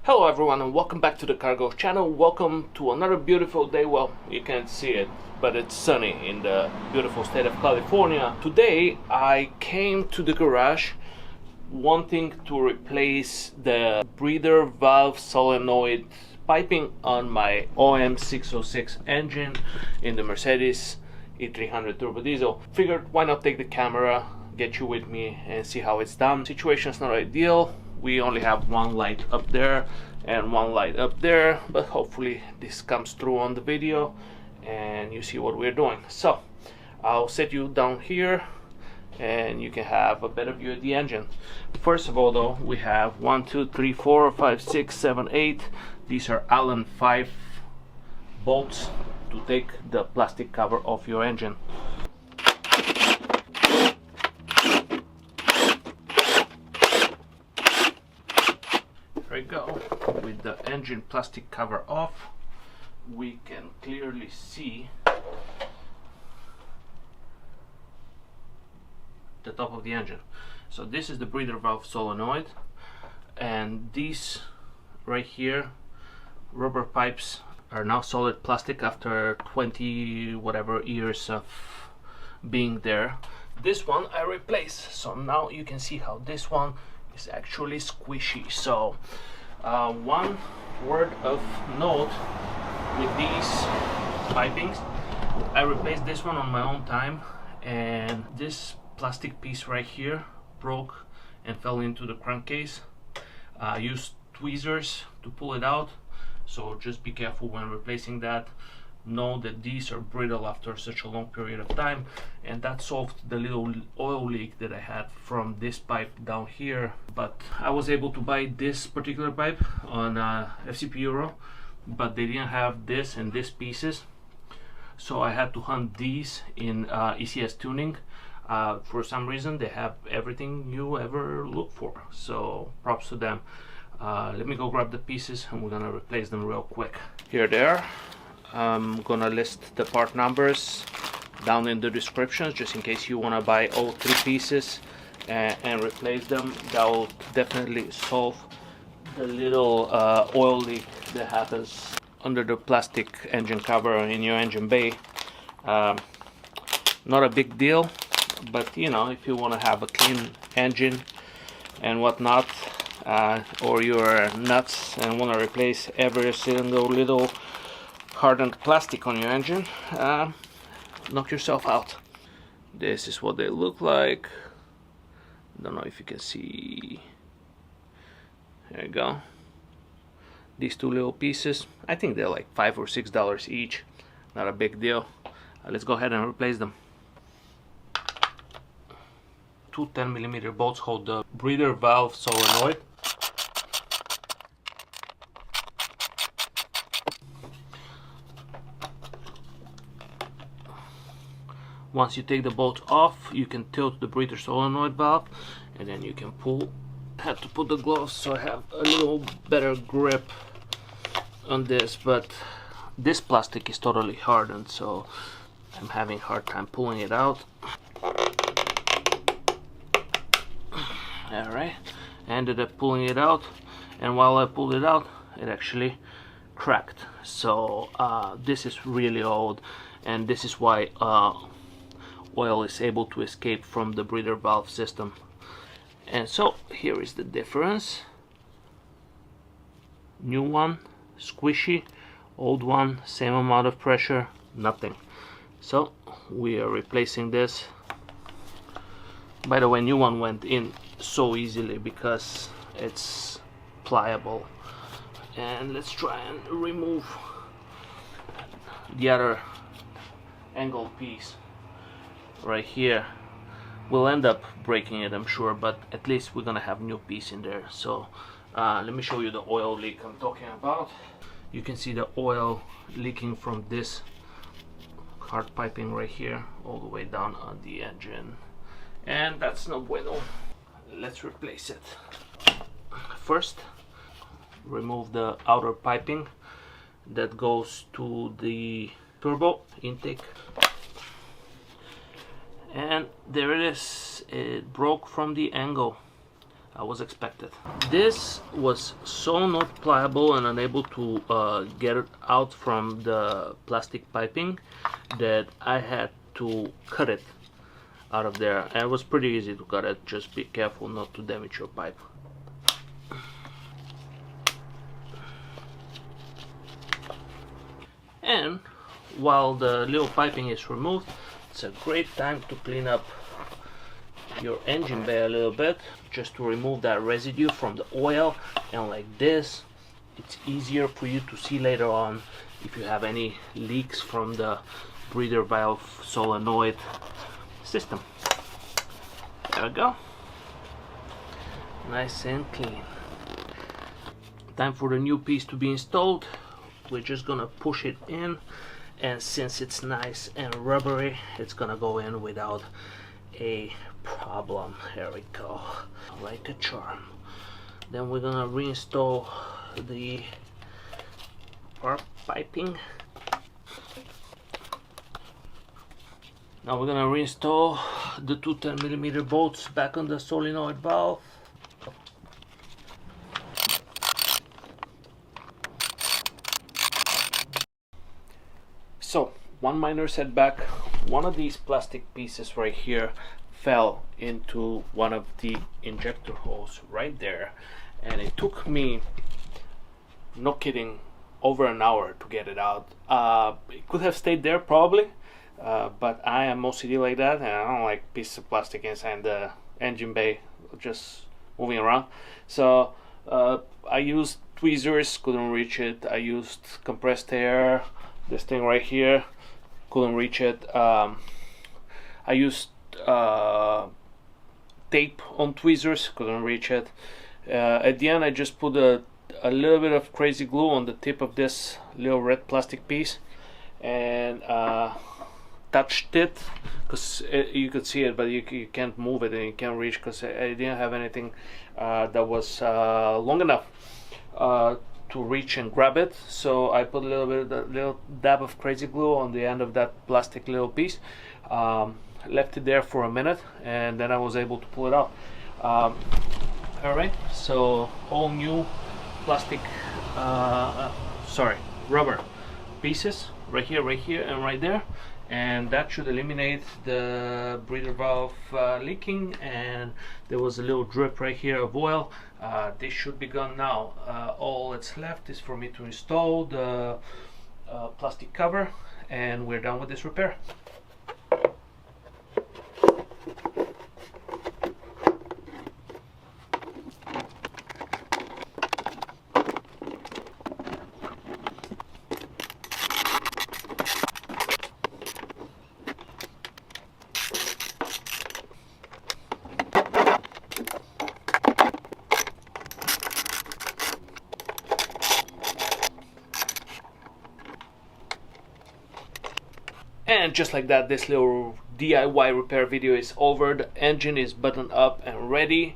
Hello everyone and welcome back to the Cargo channel. Welcome to another beautiful day. Well, you can't see it, but it's sunny in the beautiful state of California. Today I came to the garage wanting to replace the breather valve solenoid piping on my OM606 engine in the Mercedes E300 turbo diesel. Figured why not take the camera, get you with me and see how it's done. Situation's not ideal. We only have one light up there and one light up there, but hopefully this comes through on the video and you see what we're doing. So I'll set you down here and you can have a better view of the engine. First of all though, we have 1, 2, 3, 4, 5, 6, 7, 8. These are Allen 5 bolts to take the plastic cover off your engine. There we go. With the engine plastic cover off, we can clearly see the top of the engine. So this is the breather valve solenoid, and these right here rubber pipes are now solid plastic after 20 whatever years of being there. This one I replaced, so now you can see how this one is actually squishy. So one word of note with these pipings, I replaced this one on my own time, and this plastic piece right here broke and fell into the crankcase. I used tweezers to pull it out, so just be careful when replacing that. Know that these are brittle after such a long period of time, and that solved the little oil leak that I had from this pipe down here. But I was able to buy this particular pipe on FCP Euro, but they didn't have this and this pieces, so I had to hunt these in ECS tuning. For some reason they have everything you ever look for, so props to them. Let me go grab the pieces and we're gonna replace them real quick. Here they are. I'm gonna list the part numbers down in the descriptions just in case you want to buy all three pieces and replace them. That will definitely solve the little oil leak that happens under the plastic engine cover in your engine bay. Not a big deal, but you know, if you want to have a clean engine and whatnot, or you're nuts and want to replace every single little hardened plastic on your engine, knock yourself out. This is what they look like. Don't know if you can see. There you go. These two little pieces, I think they're like $5 or $6 each. Not a big deal. Let's go ahead and replace them. Two 10mm bolts hold the breather valve solenoid. Once you take the bolt off, you can tilt the breather solenoid valve, and then you can pull. I had to put the gloves so I have a little better grip on this, but this plastic is totally hardened, so I'm having a hard time pulling it out. Alright, I ended up pulling it out, and while I pulled it out, it actually cracked. So this is really old, and this is why oil is able to escape from the breather valve system. And so here is the difference. New one, squishy. Old one, same amount of pressure, nothing. So we are replacing this. By the way, new one went in so easily because it's pliable. And let's try and remove the other angled piece right here. We'll end up breaking it, I'm sure, but at least we're gonna have new piece in there. So let me show you the oil leak I'm talking about. You can see the oil leaking from this hard piping right here all the way down on the engine, and that's no bueno. Let's replace it. First, remove the outer piping that goes to the turbo intake. And there it is. It broke from the angle. was expected. This was so not pliable and unable to get it out from the plastic piping that I had to cut it out of there, and it was pretty easy to cut it. Just be careful not to damage your pipe. And while the little piping is removed, it's a great time to clean up your engine bay a little bit, just to remove that residue from the oil. And like this, it's easier for you to see later on if you have any leaks from the breather valve solenoid system. There we go, nice and clean. Time for the new piece to be installed. We're just gonna push it in, and since it's nice and rubbery, it's gonna go in without a problem. Here we go, like a charm. Then we're gonna reinstall the piping. Now we're gonna reinstall the two 10mm bolts back on the solenoid valve. So, one minor setback. One of these plastic pieces right here fell into one of the injector holes right there, and it took me, no kidding, over an hour to get it out. It could have stayed there probably, but I am OCD like that, and I don't like pieces of plastic inside the engine bay just moving around. So I used tweezers, couldn't reach it. I used compressed air, this thing right here, couldn't reach it. I used tape on tweezers, couldn't reach it. At the end I just put a little bit of crazy glue on the tip of this little red plastic piece and touched it, because you could see it, but you can't move it and you can't reach, because I didn't have anything that was long enough to reach and grab it. So I put a little bit of that little dab of crazy glue on the end of that plastic little piece, left it there for a minute, and then I was able to pull it out. Alright, so all new plastic, rubber pieces right here and right there, and that should eliminate the breather valve leaking. And there was a little drip right here of oil. This should be gone now. All that's left is for me to install the plastic cover, and we're done with this repair. And just like that, this little DIY repair video is over. The engine is buttoned up and ready.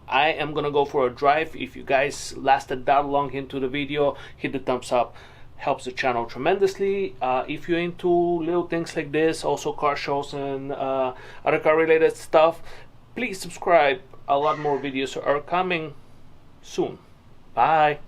I am gonna go for a drive. If you guys lasted that long into the video, hit the thumbs up, helps the channel tremendously. If you're into little things like this, also car shows and other car related stuff, please subscribe. A lot more videos are coming soon. Bye.